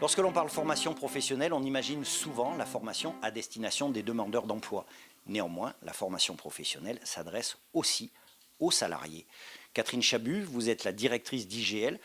Lorsque l'on parle formation professionnelle, on imagine souvent la formation à destination des demandeurs d'emploi. Néanmoins, la formation professionnelle s'adresse aussi aux salariés. Catherine Chabut, vous êtes la directrice d'IGL.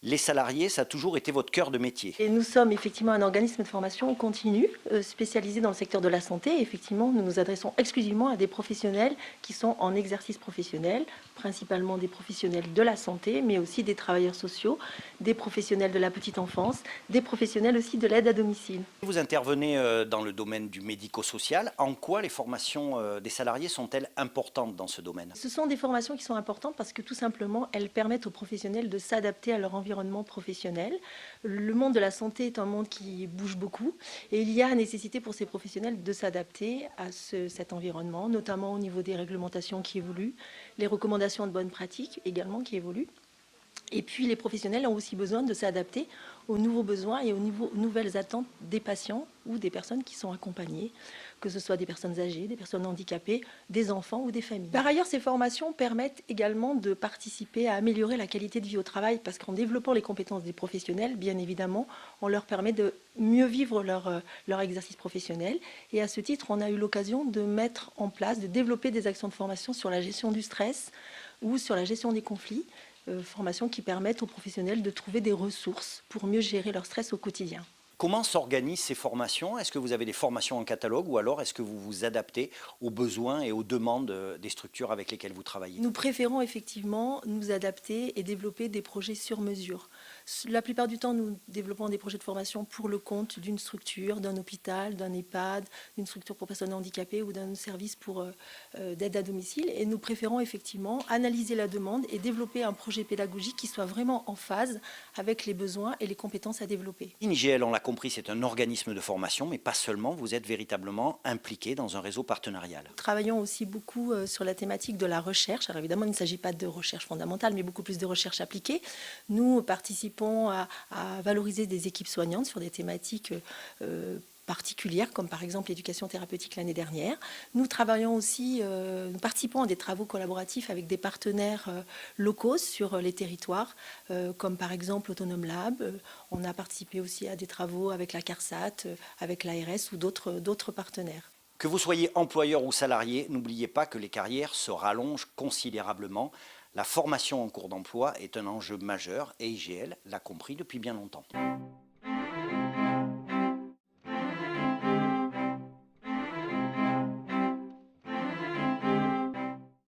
Les salariés, ça a toujours été votre cœur de métier. Et nous sommes effectivement un organisme de formation continue spécialisé dans le secteur de la santé. Et effectivement, nous nous adressons exclusivement à des professionnels qui sont en exercice professionnel, principalement des professionnels de la santé, mais aussi des travailleurs sociaux, des professionnels de la petite enfance, des professionnels aussi de l'aide à domicile. Vous intervenez dans le domaine du médico-social. En quoi les formations des salariés sont-elles importantes dans ce domaine? Ce sont des formations qui sont importantes parce que tout simplement, elles permettent aux professionnels de s'adapter à leur environnement professionnel. Le monde de la santé est un monde qui bouge beaucoup et il y a nécessité pour ces professionnels de s'adapter à cet environnement, notamment au niveau des réglementations qui évoluent, les recommandations de bonnes pratiques également qui évoluent. Et puis les professionnels ont aussi besoin de s'adapter aux nouveaux besoins et aux nouvelles attentes des patients ou des personnes qui sont accompagnées, que ce soit des personnes âgées, des personnes handicapées, des enfants ou des familles. Par ailleurs, ces formations permettent également de participer à améliorer la qualité de vie au travail parce qu'en développant les compétences des professionnels, bien évidemment, on leur permet de mieux vivre leur exercice professionnel. Et à ce titre, on a eu l'occasion de mettre en place, de développer des actions de formation sur la gestion du stress ou sur la gestion des conflits. Formations qui permettent aux professionnels de trouver des ressources pour mieux gérer leur stress au quotidien. Comment s'organisent ces formations? Est-ce que vous avez des formations en catalogue ou alors est-ce que vous vous adaptez aux besoins et aux demandes des structures avec lesquelles vous travaillez? Nous préférons effectivement nous adapter et développer des projets sur mesure. La plupart du temps, nous développons des projets de formation pour le compte d'une structure, d'un hôpital, d'un EHPAD, d'une structure pour personnes handicapées ou d'un service d'aide à domicile. Et nous préférons effectivement analyser la demande et développer un projet pédagogique qui soit vraiment en phase avec les besoins et les compétences à développer. IGL, on l'a compris, c'est un organisme de formation, mais pas seulement, vous êtes véritablement impliqué dans un réseau partenarial. Nous travaillons aussi beaucoup sur la thématique de la recherche. Alors évidemment, il ne s'agit pas de recherche fondamentale, mais beaucoup plus de recherche appliquée. Nous participons à valoriser des équipes soignantes sur des thématiques particulières, comme par exemple l'éducation thérapeutique l'année dernière. Nous travaillons aussi, nous participons à des travaux collaboratifs avec des partenaires locaux sur les territoires, comme par exemple Autonome Lab. On a participé aussi à des travaux avec la CARSAT, avec l'ARS ou d'autres partenaires. Que vous soyez employeur ou salarié, n'oubliez pas que les carrières se rallongent considérablement. La formation en cours d'emploi est un enjeu majeur et IGL l'a compris depuis bien longtemps.